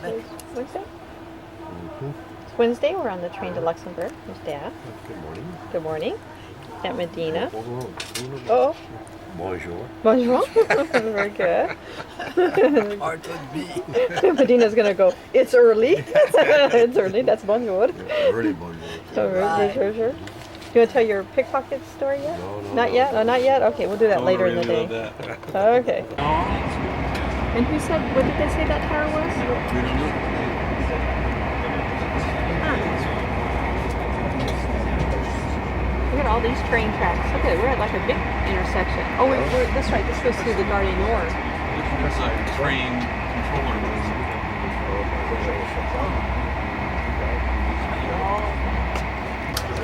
Wednesday? It's Wednesday. We're on the train to Luxembourg. There's Dad. Good morning. Good morning. Aunt Madenia. Bonjour. Oh. Bonjour. Bonjour. Very good. Hard to beat. Madina's going to go, it's early. It's early. That's bonjour. Early bonjour. So, sure. You want to tell your pickpocket story yet? No, Not yet? Oh, not yet? Okay, we'll do that later in the day. Okay. And who said, what did they say that tower was? We don't know. Look at all these train tracks. Look at it, we're at like a big intersection. Oh, that's right, this goes through the Gare du Nord. That's a train controller.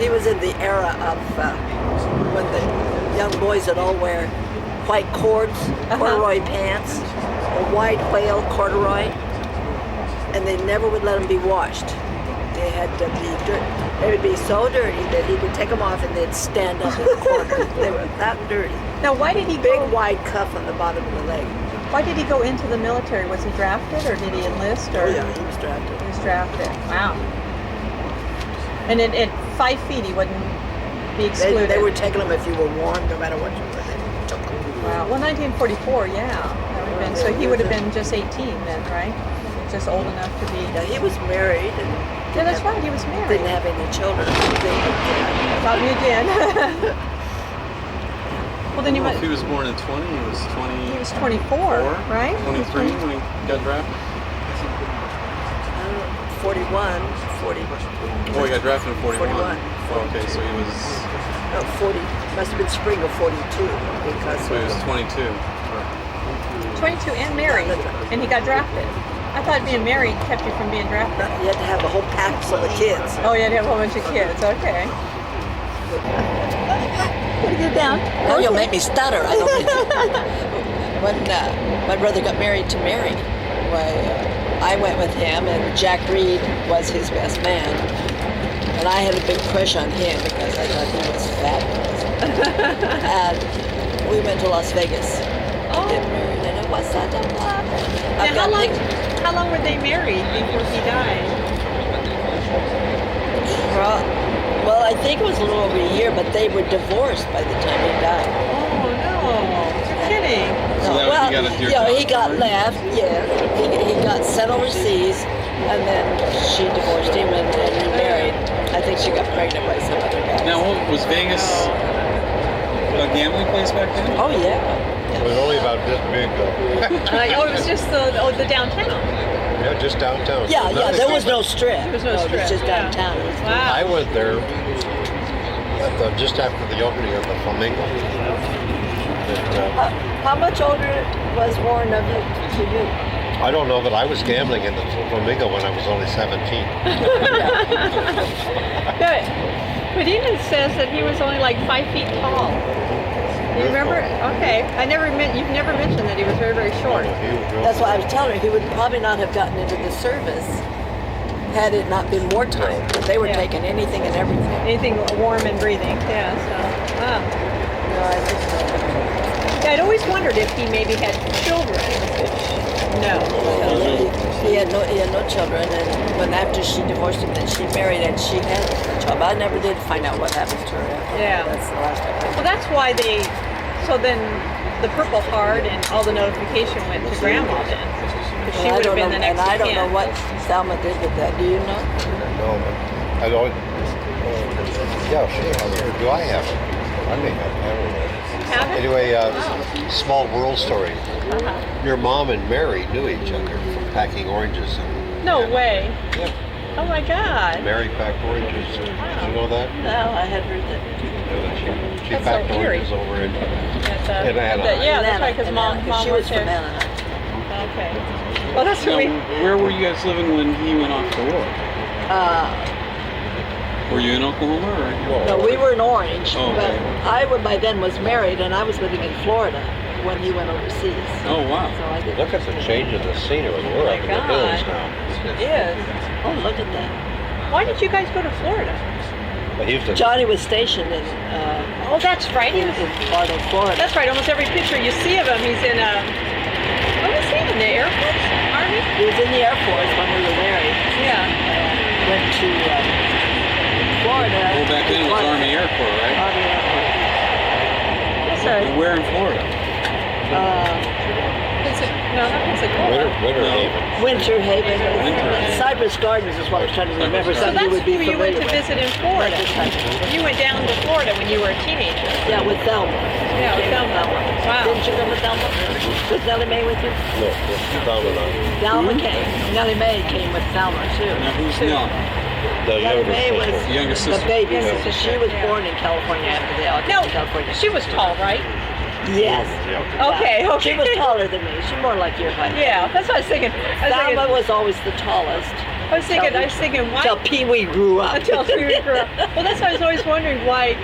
He was in the era of when the young boys would all wear white cords, corduroy pants, a wide whale corduroy, and they never would let them be washed. They had to be dirty. They would be so dirty that he would take them off and they'd stand up in the corner. They were that dirty. Now, why did he Big go? wide cuff on the bottom of the leg. Why did he go into the military? Was he drafted, or did he enlist? Or Oh yeah, he was drafted. He was drafted. Wow. And at 5 feet, he wouldn't be excluded. They were taking them if you were warm, no matter what you were. They took them. Wow. Well, 1944, yeah. That would have been, so he would have been just 18 then, right? Just old enough to be. Yeah, he was married. And Yeah, that's right. He was married. didn't have any children. About me again. Well, then you Well, might. if he was born in 20, he was 20. He was 24, right? 23 when he got drafted. 41, 40. Oh, he got drafted in 41. 41. Oh, okay, so he was. No, 40. Must have been spring of 42 because So he was 22. 22 and married, and he got drafted. I thought being married kept you from being drafted. you had to have a whole pack full of kids. Oh, yeah, you have a whole bunch of kids. Okay. Gotta get down. Now you'll make me stutter. I don't need to. When my brother got married to Mary, I went with him, and Jack Reed was his best man. And I had a big crush on him because I thought he was fabulous. And we went to Las Vegas to get married, and it was such a blast. Now, how long were they married before he died? Well, I think it was a little over a year, but they were divorced by the time he died. Oh, no. You're kidding. So that Well, he got a dear he got left. Yeah, he got sent overseas, and then she divorced him and remarried. I think she got pregnant by some other guy. Now, was Vegas a gambling place back then? Oh yeah. It was only about this big though. Oh, it was just the downtown. Yeah, just downtown. Yeah, there was no strip. There was no strip, It was just yeah. downtown. It was Wow. I went there just after the opening of the Flamingo. How much older was Warren of you to you? I don't know, but I was gambling in the Flamingo when I was only 17. Good. Medina says that he was only like 5 feet tall. You remember? Okay. You've never mentioned that he was very, very short. That's why I was telling her he would probably not have gotten into the service had it not been wartime. But they were Yeah. taking anything and everything. Anything warm and breathing. Yeah, so, wow. No, I just Yeah, I'd always wondered if he maybe had children. No. He had no children, and after she divorced him, then she married, and she had a child. But I never did find out what happened to her. Yeah. That's the last I heard. Well, that's why so then the Purple Heart and all the notification went to Grandma then. Because she And I would have don't been know, the next and I don't know of kin. what Thelma did with that. Do you know? No, but I don't. Yeah, sure. Do I have it? I may have it. I don't know. Have it? Anyway, small world story. Uh-huh. Your mom and Mary knew each other from packing oranges. No way. Yeah, Oh my God. Mary packed oranges. Did you know that? No, I had heard that. She That's packed so eerie. oranges over in At, In Anaheim. yeah, that's right, because Atlanta, mom she was was from there. Anaheim. Okay. Well, that's Now, what we. where were you guys living when he went off to war? Were you in Oklahoma or? No, we were in Orange, Oh, but okay. by then was married, and I was living in Florida when he went overseas. Oh, wow. So I did. Look at the change in the scenery. We're up in the God. hills now. It is. Oh, look at that. Why did you guys go to Florida? But he was the Johnny was stationed in Oh, that's right. He was. Florida, Florida. That's right. Almost every picture you see of him, he's in a. What was he in the Air Force? Army? He was in the Air Force when we were married. Yeah. Went to Florida. Well, back then it was Army Air Corps, right? Army Air Force. Yes, sir. And where in Florida? No, not Pensacola. Winter No. Haven. Winter Haven. Winter Haven. Cypress Gardens is what I was trying to remember. Cypress So Something that's you would who be you went familiar to with. visit in Florida. Right. You went down to Florida when you were a teenager. Yeah, with Thelma. Yeah, with Thelma. Wow. Didn't you go with Thelma? Was Nellie Mae with you? No, it's Domino. Thelma came. Nellie Mae came with Thelma too. Now who's Nell? The Nellie Mae was youngest sister. Youngest the sister. baby Youngest sister. sister, She was yeah. born in California after they all came No, to California. she was tall, right? Yes. Yeah. Okay, okay. She was taller than me. She's more like your height. Yeah, that's what I was thinking. Thelma was always the tallest. I was thinking, why? Until Pee Wee grew up. Until she grew up. Well, that's why I was always wondering why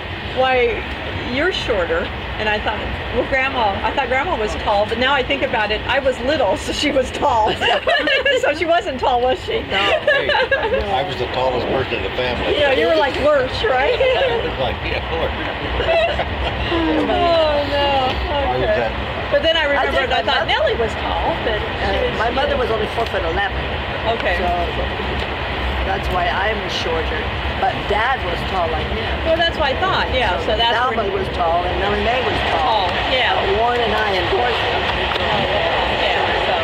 you're shorter. And I thought, well, I thought Grandma was tall, but now I think about it, I was little, so she was tall. So she wasn't tall, was she? No. Hey, I was the tallest person in the family. Yeah, you were like Lurch, right? It was like, yeah, Lord. Oh, no. I was Okay. that. But then I remembered, my I thought mother- Nellie was tall, but My mother was only 4'11". Okay. So that's why I'm shorter. But Dad was tall like him. Well, that's what I thought, yeah. So that's Thelma where... was tall and Nellie Mae was tall. Yeah. Warren and I endorsed them. Yeah, so...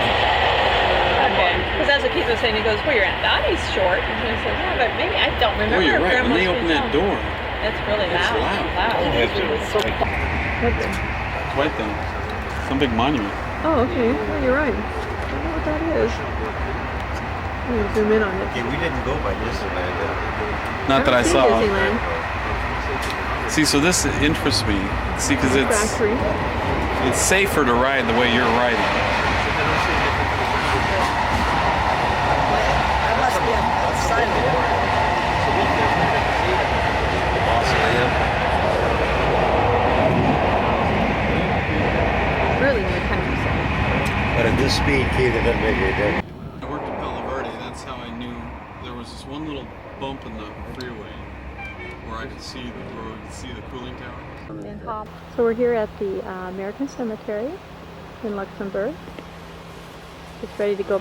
Okay. Because that's what Keith was saying. He goes, well, your Aunt Dottie's short. And I said, yeah, but maybe I don't remember Oh, you're if right. When Grandma's they being opened that tall. door, That's really It's loud. loud. It was so it's right there. Some big monument. Oh, okay. Well, you're right. I don't know what that is. I'm going to zoom in on it. Yeah, we didn't go by Disneyland. Not that I saw. Disneyland. See, so this interests me. See, because Factory. it's safer to ride the way you're riding. I must be outside of it. Really near countryside. But at this speed, Keith, it doesn't make any difference. I worked at Palo Verde. That's how I knew there was this one little bump in the freeway where I could see the cooling tower. So we're here at the American Cemetery in Luxembourg. Just ready to go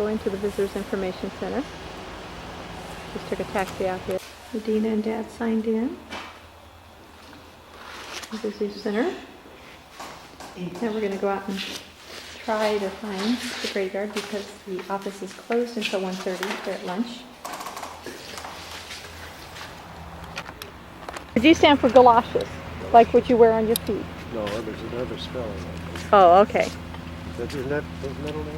into the Visitors Information Center. Just took a taxi out here. Medina and Dad signed in. Visitors Center. Now we're going to go out and try to find the graveyard because the office is closed until 1:30. They're at lunch. The G stand for galoshes, like what you wear on your feet. No, there's another spelling. Oh, okay. Isn't that his middle name?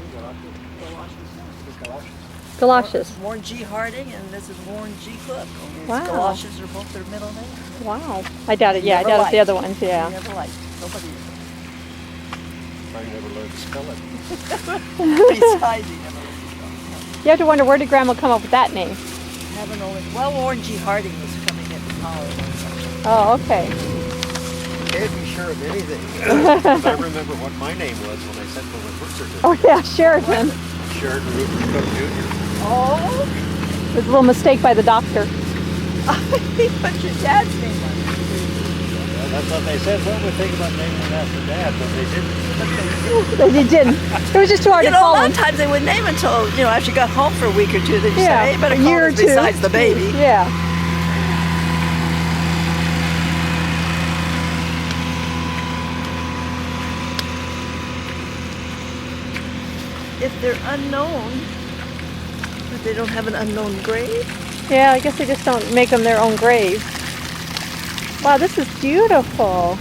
Galoshes. Warren G. Harding and Mrs. Warren G. Cook. Wow. Galoshes are both their middle names. Wow. I doubt it. Yeah, I Never doubt it's the liked. other ones. Yeah. Never liked. Nobody. I never learned to spell it. Besides, he never liked. You have to wonder, where did Grandma come up with that name? Haven't only. Well, Warren G. Harding was coming into college. Oh, okay. Can't be sure of anything. I remember what my name was when I sent for my birth certificate. Oh, yeah, Sheridan. Sheridan Rupert Cook Jr. Oh, It was a little mistake by the doctor. he put your dad's name on it. That's what they said. Well, we think about naming it after Dad, but they didn't. They didn't. It was just too hard You to know, a call lot him. of times they wouldn't name until, after you got home for a week or two. They'd Yeah, say, hey, you better a call year or us two. besides the baby. Yeah. If they're unknown, but they don't have an unknown grave. Yeah, I guess they just don't make them their own grave. Wow, this is beautiful.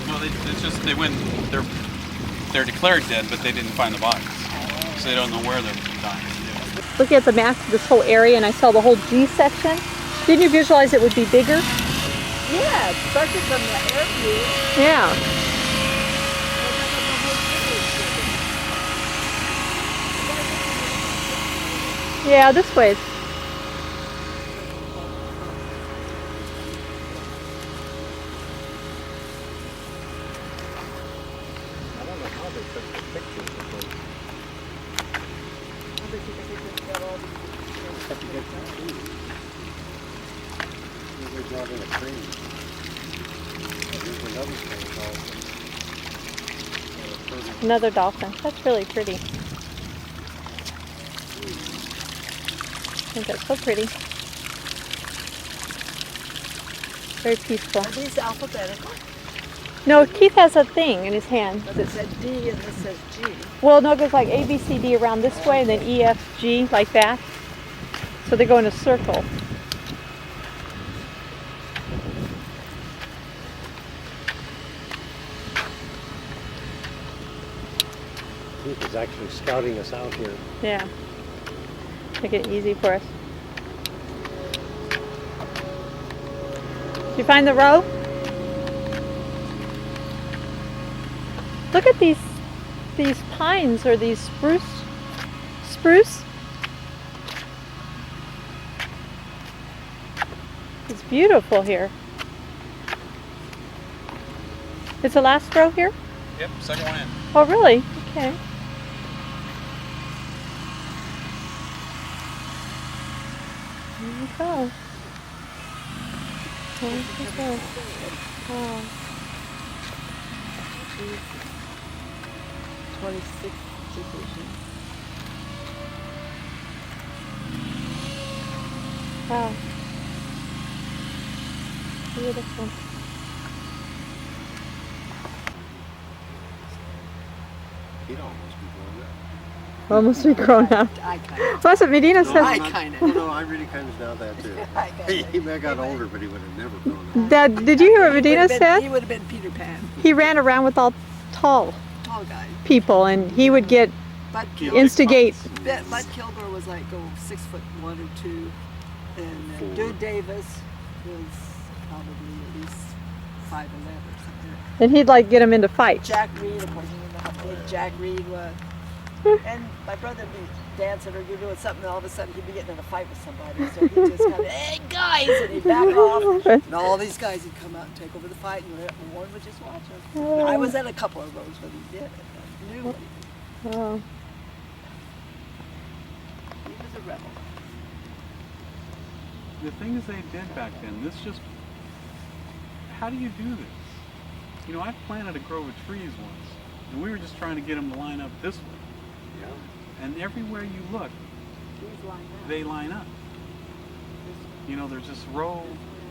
No, it's just they're declared dead, but they didn't find the bodies, so they don't know where they're dying. Looking at the map of this whole area, and I saw the whole G section. Didn't you visualize it would be bigger? Yeah, especially from the air view. Yeah. Yeah, this way. I don't know how they took the pictures of those. Have to get that too. They brought in a crane. There's another thing also. Another dolphin. That's really pretty. think that's so pretty. Very peaceful. Are these alphabetical? No, Keith has a thing in his hand. But it said D and this says G. Well, no, it goes like A, B, C, D around this way, and then E, F, G, like that. So they go in a circle. Keith is actually scouting us out here. Yeah. Make it easy for us. Did you find the row? Look at these pines or these spruce. It's beautiful here. Is the last row here? Yep, second one in. Oh, really? Okay. There you go. There you go. Wow. 26th division. Wow. Beautiful. He'd almost be grown up. Almost be grown up. I kind of. That's what Medina says. I kind of. No, I really kind of doubt that too. I kinda- He may have got older, but he would have never grown up. Dad, did you hear what Medina He said? would have been Peter Pan. He ran around with all tall Tall guy. people, and he would get Bud Yeah. Kilgore. instigate. Bud Kilgore was like 6'1" or 2", and Four. Dude Davis was probably at least 5'11" or something. And he'd like get them into fights. Jack Reed, of course, you know how big Jack Reed was. And my brother would be dancing or you're doing something, and all of a sudden he'd be getting in a fight with somebody. So he'd just kind of, hey guys, and he'd back off. And all these guys would come out and take over the fight, and Warren would just watch him. I was at a couple of those when he did it. I knew what he did. Oh. He was a rebel. The things they did back then, how do you do this? You know, I planted a grove of trees once, and we were just trying to get them to line up this way. Yeah. And everywhere you look, He's lined up. they line up. You know, there's this row,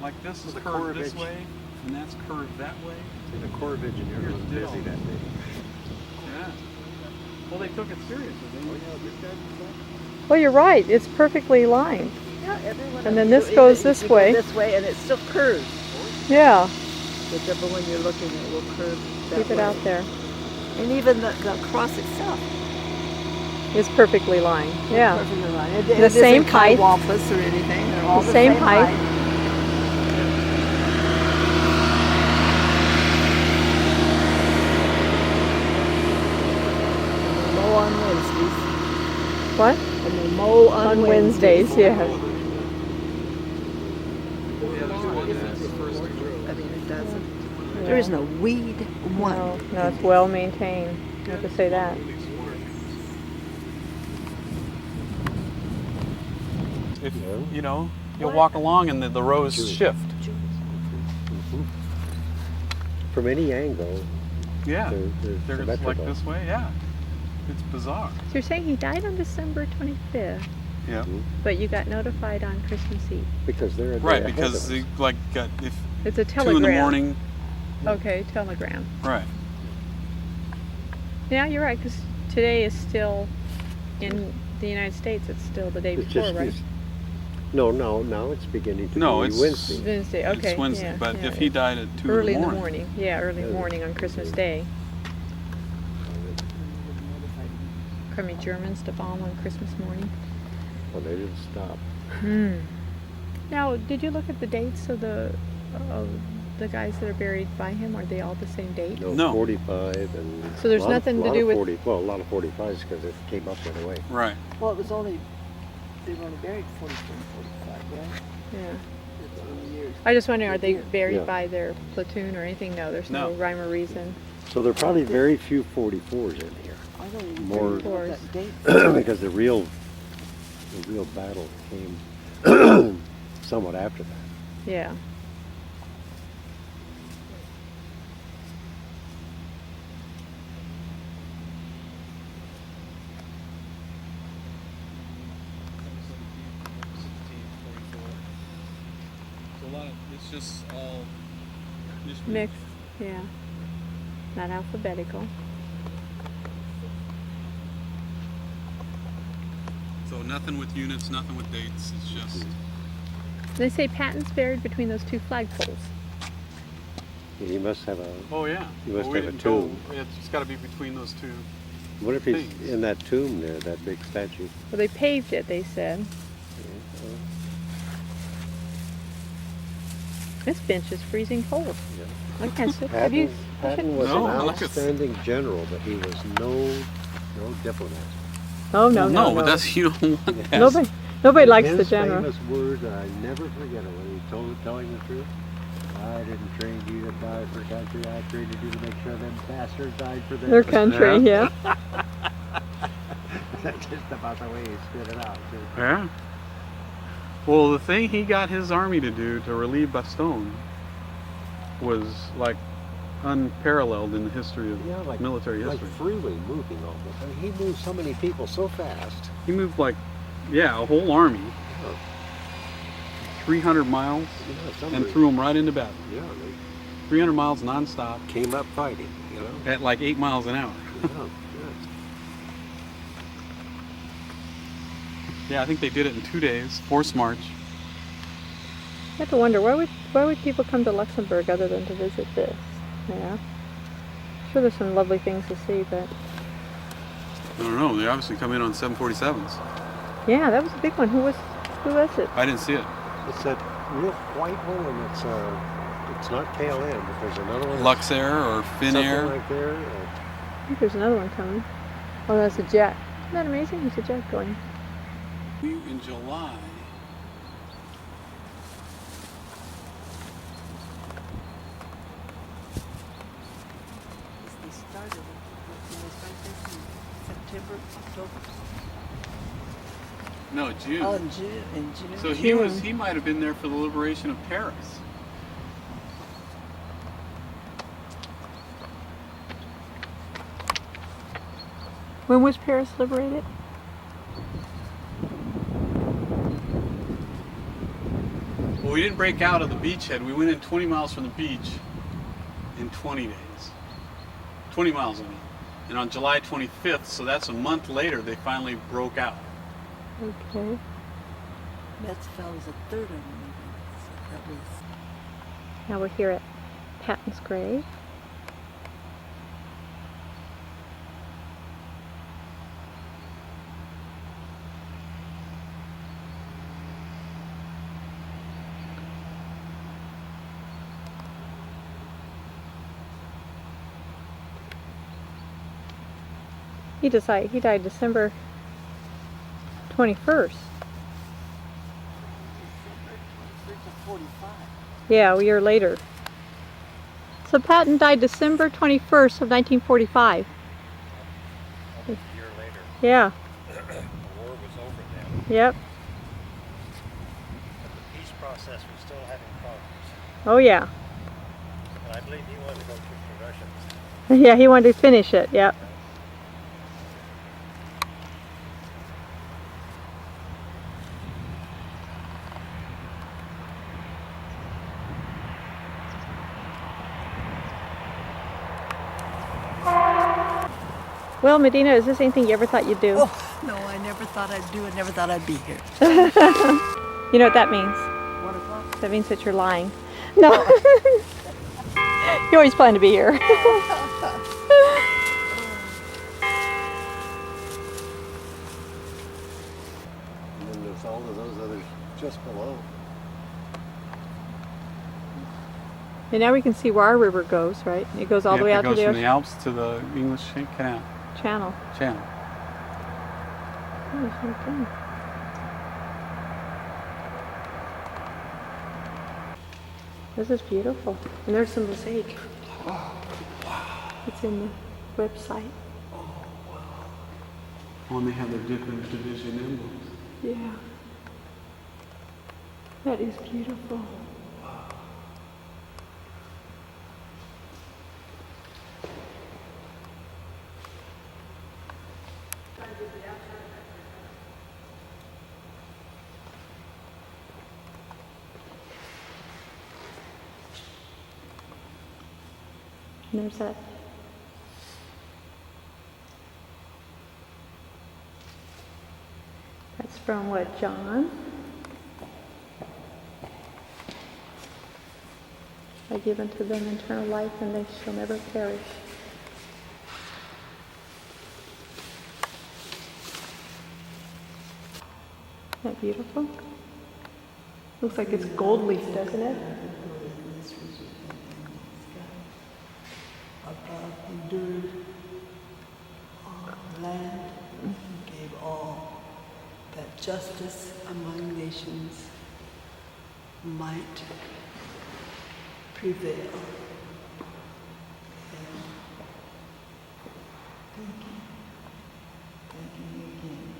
like this is The curved this Corvage. way, and that's curved that way. See, the Corps of Engineers was busy that day. Yeah. Well, they took it seriously. Well, you're right. It's perfectly lined. Yeah, everyone. And then this goes this you go way. this way, and it still curves. Yeah. Whichever one you're looking at will curve that Keep it way. out there. And even the cross itself. It's perfectly lined. Yeah. Perfectly lined. The same height. Wampus or anything. They're all The the same same height. Mow on Wednesdays. What? And they mow On Wednesdays, yeah. I mean, it doesn't. There is no weed one. No, no, it's well maintained. You have to say that. If, Yeah. you know, you'll walk along and the rows shift. From any angle, Yeah. they're They're just like symmetrical. this way, yeah. It's bizarre. So you're saying he died on December 25th, Yeah. but you got notified on Christmas Eve. Because they're a day Right, ahead because of they us. like got if It's a 2 telegram. in the morning. Okay, telegram. Right. Yeah, you're right, because today is still, in the United States, it's still the day It's before, just, right? it's, no, now it's beginning to No, be it's- Wednesday. Wednesday, okay. It's Wednesday, yeah, but yeah. if he died at 2 Early in in the the morning. morning, yeah, early morning on Christmas Day. Crummy Germans to bomb on Christmas morning. Well, they didn't stop. Now, did you look at the dates of the guys that are buried by him? Are they all the same date? No. 45 and. So there's a lot of- nothing to lot do of with- 40, well, a lot of 45s because it came up right away. Right. Well, it was only, they were only buried 44 and 45, right? Yeah. That's only years. I just wondering, are they buried Yeah. by their platoon or anything? No, there's no No. rhyme or reason. So there are probably very few 44s in here I don't even More- know what that date. because the real battle came somewhat after that. Yeah. lot of, it's just all mixed. Mixed, yeah. Not alphabetical. So nothing with units, nothing with dates. It's just. They say patents buried between those two flagpoles. He must have a. Oh yeah. He must we have a didn't go. tomb. It's got to be between those two. What if he's things. in that tomb there, that big statue? Well, they paved it, they said. This bench is freezing cold. Yeah. I can't sit. Have you? Patton was No, an look at- outstanding general, but he was no diplomat. Oh no, Well, no, but that's you don't want that. Nobody likes the His general. famous words, I never forget it, when he telling the truth. I didn't train you to die for country, I trained you to make sure them bastards died for Their country, yeah. That's just about the way he spit it out, too. Yeah. Well, the thing he got his army to do to relieve Bastogne was like unparalleled in the history of military like history. freely moving almost. I mean, he moved so many people so fast. He moved like, yeah, a whole army, 300 miles, and threw them right into battle. Yeah, 300 miles nonstop they came up fighting, you know. at like 8 miles an hour. Yeah, Yeah, I think they did it in 2 days, forced march. I have to wonder why would people come to Luxembourg other than to visit this? Yeah. Sure, there's some lovely things to see, but I don't know. They obviously come in on 747s. yeah, that was a big one. Who was it? I didn't see it. It's that real white one, and it's not KLM, but there's another one. Luxair or Finnair. Something like there. I think there's another one coming. Oh, that's a jet. Isn't that amazing? There's a jet going. In July. They started when they started this in September, October. No, June. Oh, in June. So he might have been there for the liberation of Paris. When was Paris liberated? Well, we didn't break out of the beachhead. We went in 20 miles from the beach in 20 days. 20 miles, I mean. And on July 25th, so that's a month later, they finally broke out. Okay. Metzfeld was a third of them. So that was. Now we're here at Patton's grave. He died December 21st. Yeah, a year later. So Patton died December 21st of 1945. A year later. Yeah. The war was over then. Yep. But the peace process was still having problems. Oh yeah. And I believe he wanted to go kick the Russians. Yeah, he wanted to finish it. Yep. Well, Medina, is this anything you ever thought you'd do? Oh, no, I never thought I'd do it. Never thought I'd be here. You know what that means? 1 o'clock. That means that you're lying. No. You always plan to be here. And then there's all of those others just below. And now we can see where our river goes, right? It goes all the way out to It the goes from the ocean Alps to the English Canal. channel. Channel. Oh, there's no thing. This is beautiful. And there's some mosaic. Oh, wow. It's in the website. Oh, and they have their different division emblems. Yeah. That is beautiful. And there's that. That's from what, John? I give unto them eternal life, and they shall never perish. Isn't that beautiful? Looks like it's gold leaf, doesn't it? Above endured on land and gave all that justice among nations might prevail. And thinking again.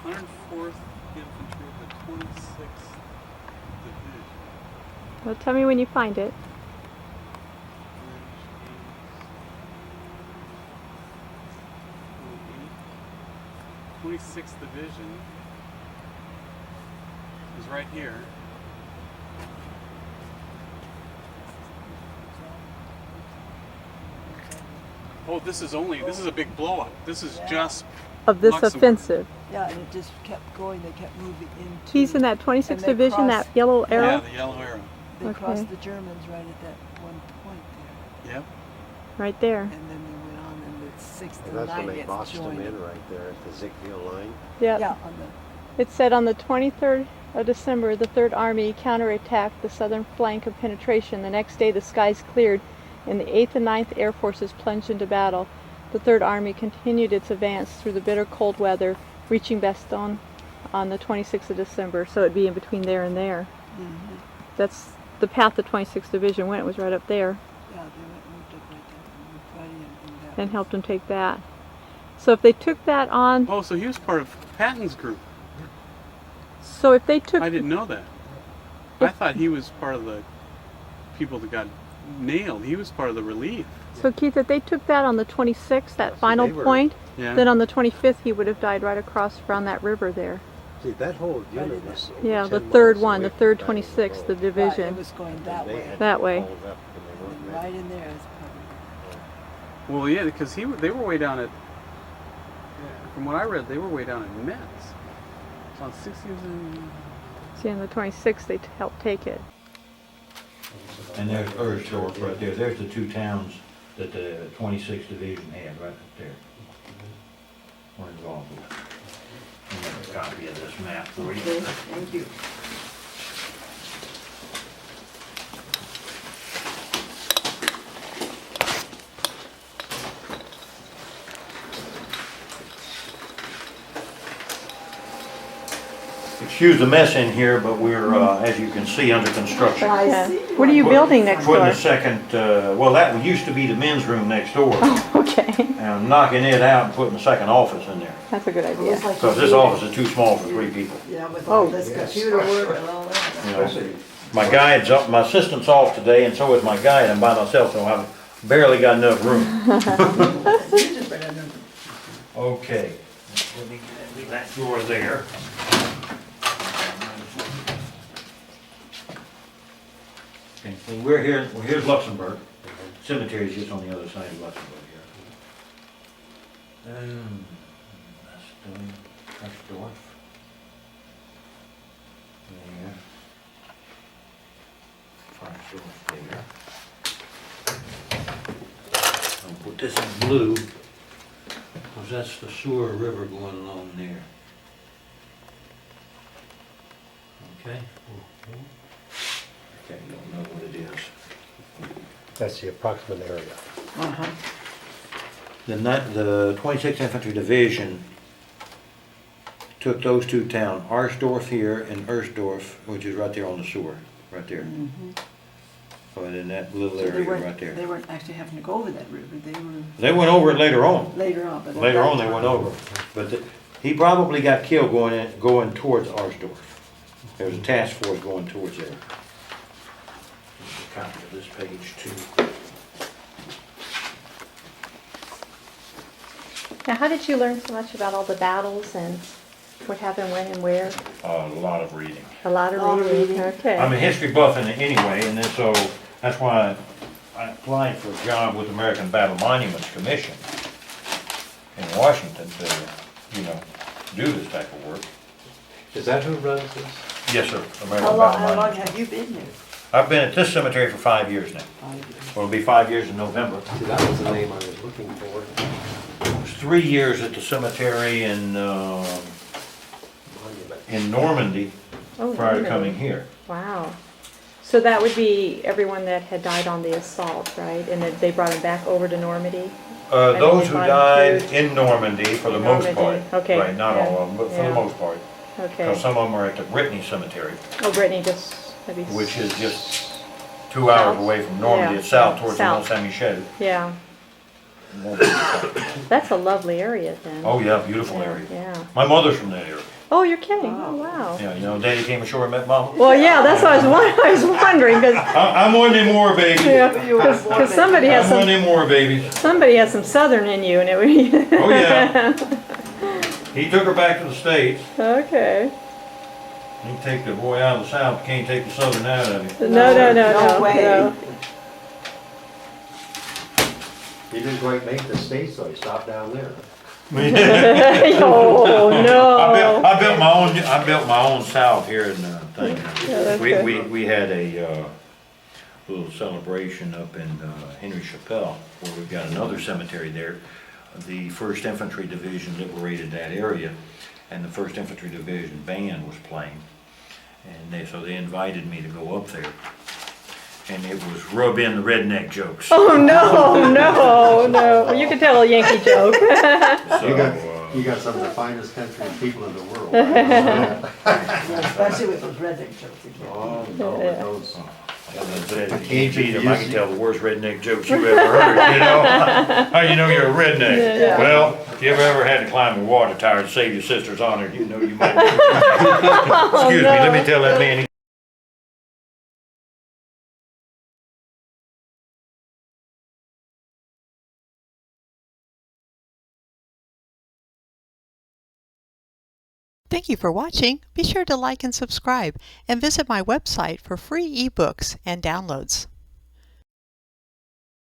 104th Infantry of the 26th Division. Well, tell me when you find it. Which is 26th Division is right here. Oh, this is a big blow up. This is just Of this Luxembourg. offensive. Yeah, and it just kept going. They kept moving into. He's in that 26th and they Division, that crossed- yellow Yeah, arrow, the yellow arrow. They Okay. crossed the Germans right at that one point there, Yep. right there. and then they went on, and the 6th And and that's when 9th they gets boxed them joined. in right there at the Ziegfeld line. Yeah. Yeah, on the. It said on the 23rd of December, the 3rd Army counterattacked the southern flank of penetration. The next day, the skies cleared, and the 8th and 9th Air Forces plunged into battle. The 3rd Army continued its advance through the bitter cold weather, reaching Bastogne on the 26th of December. So it'd be in between there and there. Mm-hmm. That's the path the 26th Division went, was right up there, Yeah, they went moved up right there, moved right in that. and helped them take that. So if they took that on, Oh, so he was part of Patton's group. so if they took, I didn't know that. I thought he was part of the people that got nailed. He was part of the relief. so Keith, if they took that on the 26th, that So final they were- point, Yeah. then on the 25th he would have died right across around that river there. See, that whole unit was over Yeah, the 10 third miles one, away the from 3rd, Baton 26th, the Rouge. Right, division. it was going that They way. had That to way. hold up and they weren't And meant- right in there is probably. Well, yeah, because they were way down at. From what I read, they were way down at Metz. It's on 60s and. See, on the 26th they helped take it. And there's Ersdorf right there. There's the two towns that the 26th Division had right up there. We're involved with. And there's a copy of this map for you. Okay, thank you. Excuse the mess in here, but we're, as you can see, under construction. I Yeah. see. What are you building next Putting door? a second, well, that used to be the men's room next door. Okay, And I'm knocking it out and putting a second office in there. that's a good It looks idea. like Because you this need office is too small for 3 people. it. Yeah, with all Oh, this yes. computer work and all that. You know, my guide's up, my assistant's off today, and so is my guide. I'm by myself, so I've barely got enough room. Okay, let me leave that door there. Okay, so here's Luxembourg. Cemetery's just on the other side of Luxembourg here. Ersdorf. There. There. I'll put this in blue, because that's the Sewer River going along there. Okay? Okay, you don't know what it is. That's the approximate area. Uh-huh. The 26th Infantry Division took those two towns, Arsdorf here and Ersdorf, which is right there on the sewer, right there. So in that little So area right they there. weren't actually having to go over that river, they were They went over it later on. later on, but. at Later that on, they time- went over. But he probably got killed going towards Arsdorf. There was a task force going towards there. Just a copy of this page too. Now, how did you learn so much about all the battles and What happened when and where? A lot of reading. A lot of Lot of reading. reading. Okay. I'm a history buff anyway, and then so that's why I applied for a job with the American Battle Monuments Commission in Washington to, you know, do this type of work. Is that who runs this? Yes, sir. American How Battle long Monuments. have you been there? I've been at this cemetery for 5 years now. Well, it'll be 5 years in November. See, that was the name I was looking for. It was 3 years at the cemetery Monument. in Normandy Oh, prior to really? coming here. Wow. So that would be everyone that had died on the assault, right? And then they brought them back over to Normandy? And Those they who brought died them to- in Normandy for the In most Normandy, part. okay, Right, not yeah, all of them, but for yeah. the most part. Okay. Because some of them are at the Brittany Cemetery, Oh, Brittany, just maybe. which is just 2 hours South. away from Normandy. Yeah, It's south towards the south. Mont Saint Michel. Yeah, that's a lovely area then. Oh, yeah, beautiful Yeah, area. Yeah. My mother's from that area. Oh, you're kidding? Oh, wow. Yeah, you know, Daddy came ashore and met Mama. Well, yeah, that's what I was wondering, because I'm one of them more babies. somebody has I'm one of some them more babies. southern in you, and it would. Oh, yeah. He took her back to the States. Okay. You can take the boy out of the South, you can't take the Southern out of him. No way. no. He didn't quite make the States, so he stopped down there. Oh no. I built my own South here in the thing. Yeah, that's good. We had a little celebration up in Henry Chappelle, where we've got another cemetery there. The 1st Infantry Division liberated that area, and the 1st Infantry Division band was playing. And so they invited me to go up there. And it was rub in the redneck jokes. Oh no. Well, you can tell a Yankee joke. So, You got some of the finest country people in the world. Especially with those redneck jokes again. Oh, no, with those. I can tell the worst redneck jokes you ever heard, you know? How you know you're a redneck? Yeah. Well, if you ever had to climb a water tower to save your sister's honor, you know you might. Excuse me, let me tell that man. Thank you for watching. Be sure to like and subscribe and visit my website for free ebooks and downloads.